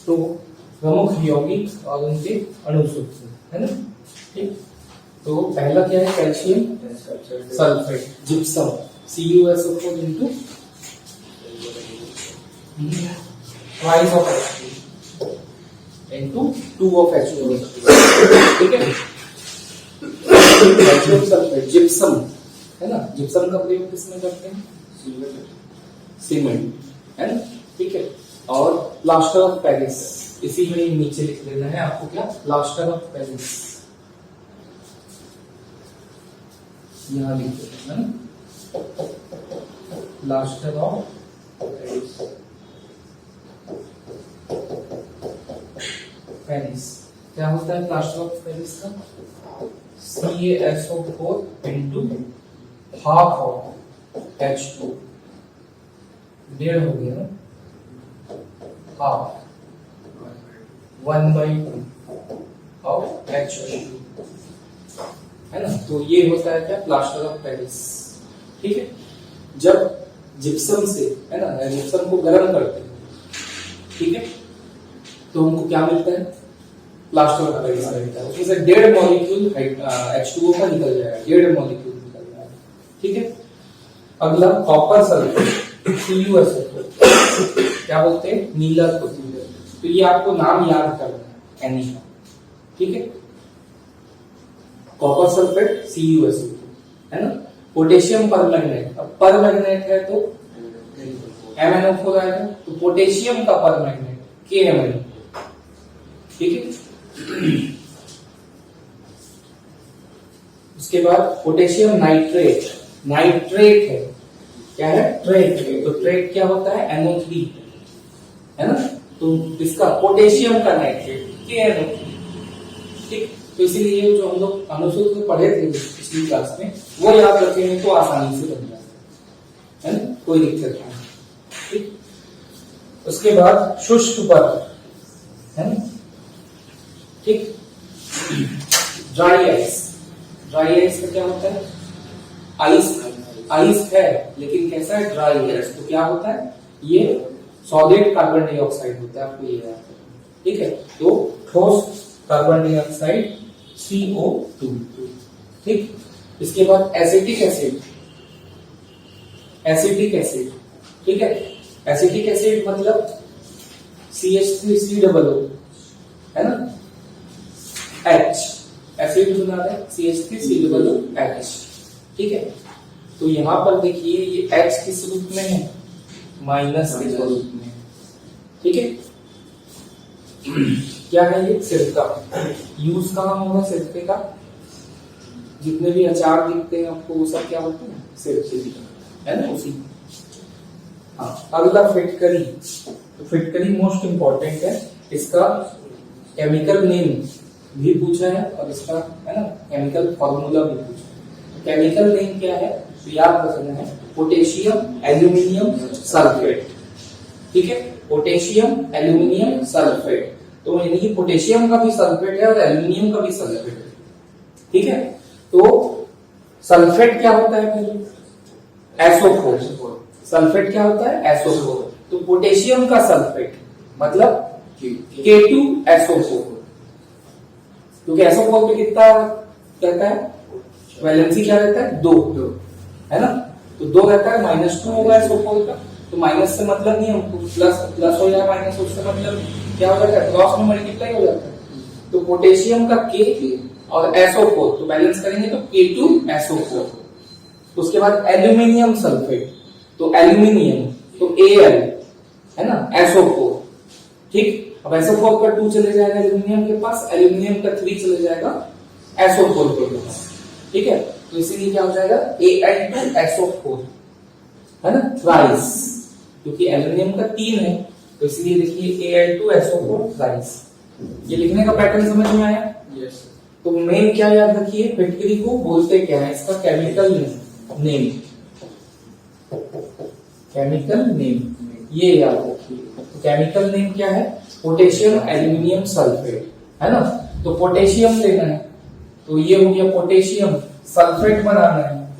तो प्रमुख यौगिक और उनके अणु सूत्र, है ना। ठीक, तो पहला क्या है, calcium sulphate, gypsum, CuSO4 into twice of H2 into 2 of H2, ठीक है। कैल्शियम सल्फेट, जिप्सम, है ना। जिप्सम का प्रयोग किसमें करते हैं, सीमेंट, है ना, ठीक है। और प्लास्टर ऑफ पेरिस, इसी में नीचे लिख देना है आपको, क्या, प्लास्टर ऑफ पेरिस, यहां लिख देना है ना, प्लास्टर ऑफ पेरिस। क्या होता है प्लास्टर ऑफ पेरिस का, CaSO4 into half of H2, डेढ़ हो गया ना, हाफ 1/2 ऑफ H2, है ना। तो ये होता है क्या, प्लास्टर ऑफ पेरिस, ठीक है। जब जिप्सम से, है ना, जिप्सम को गर्म करते हैं, ठीक है, तो हमको क्या मिलता है, प्लास्टर ऑफ पेरिस मिलता है। उसमें से 1.5 मॉलिक्यूल H2O का निकल जाएगा, 1.5 मॉलिक्यूल निकल जाएगा, ठीक है। अगला कॉपर सल्फेट, CuSO4, क्या बोलते हैं, नीला पोटेशियम। तो ये आपको नाम याद करना है, Na, ठीक है। कॉपर सल्फेट, CuSO4, है ना। पोटेशियम परमैंगनेट, अब परमैंगनेट है तो MnO4 आएगा, तो पोटेशियम का परमैंगनेट KMnO, ठीक है। उसके बाद पोटेशियम नाइट्रेट, नाइट्रेट है, क्या है, ट्रेट, तो ट्रेट क्या होता है, NO3, है ना। तो इसका पोटेशियम का नाइट्रेट KNO3, ठीक। तो इसीलिए जो हम लोग अणुसूत्र पढ़े थे पिछली क्लास में, वो याद रखेंगे तो आसानी से बन जाता है ना, कोई दिक्कत नहीं, ठीक। उसके बाद शुष्क परत, है ना, ठीक। ड्राई आइस, ड्राई आइस का क्या होता है, आइस, आइस है लेकिन कैसा है, ड्राई आइस। तो क्या होता है, ये सॉलिड कार्बन डाइऑक्साइड होता है, आपको ये याद रखना, ठीक है। तो ठोस कार्बन डाइऑक्साइड CO2, ठीक। इसके बाद एसिटिक एसिड, एसिटिक एसिड, ठीक है। एसिटिक एसिड मतलब CH3COO, है ना, H, एसिड बना रहे CH3COOH, ठीक है। तो यहां पर देखिए ये H किस रूप में है, माइनस के रूप में, ठीक है। क्या है ये, सिरका। यूज कहां होगा सिरके का, जितने भी अचार दिखते हैं आपको वो सब क्या होते हैं, सिरके, है ना, उसी। हाँ, अगला फिटकरी, तो फिटकरी मोस्ट इंपॉर्टेंट है, इसका केमिकल नेम भी पूछा है और इसका, है ना, केमिकल फॉर्मूला भी पूछा है। केमिकल नेम क्या है, तो याद रखना है, पोटेशियम एल्यूमिनियम सल्फेट, ठीक है, पोटेशियम एल्यूमिनियम सल्फेट। तो यानी कि पोटेशियम का भी सल्फेट है और एल्यूमिनियम का भी सल्फेट है, ठीक है। तो सल्फेट क्या होता है, पहले SO4, सल्फेट क्या होता है, SO4। तो पोटेशियम का सल्फेट मतलब K2SO4, क्योंकि SO4 पे कितना रहता है, वैलेंसी क्या रहता है, 2, है ना। तो 2 रहता है, -2 होगा SO4 का, तो माइनस से मतलब नहीं हमको, प्लस हो या माइनस, उससे मतलब क्या हो जाता है, क्रॉस में मल्टीप्लाई हो जाता है। तो पोटेशियम का K और SO4, तो बैलेंस करेंगे तो K2SO4। तो उसके बाद एल्यूमिनियम सल्फेट, तो एल्यूमिनियम तो Al, है ना, SO4, ठीक। अब SO4 का 2 चले जाएगा एल्यूमिनियम के पास, एल्यूमिनियम का 3 चले जाएगा SO4 के पास, ठीक है। तो इसीलिए क्या हो जाएगा, Al2SO4, है ना, थ्राइस, क्योंकि एल्यूमिनियम का 3 है, तो इसलिए देखिए Al2SO4 थ्राइस। ये लिखने का पैटर्न समझ में आया, यस। तो मेन क्या याद रखिए, फिटकरी को बोलते क्या है, इसका केमिकल नेम, केमिकल नेम ये याद रखिए। तो केमिकल नेम क्या है, पोटेशियम एल्यूमिनियम सल्फेट, है ना। तो पोटेशियम लेना है, तो ये हो गया पोटेशियम, सल्फेट बनाना है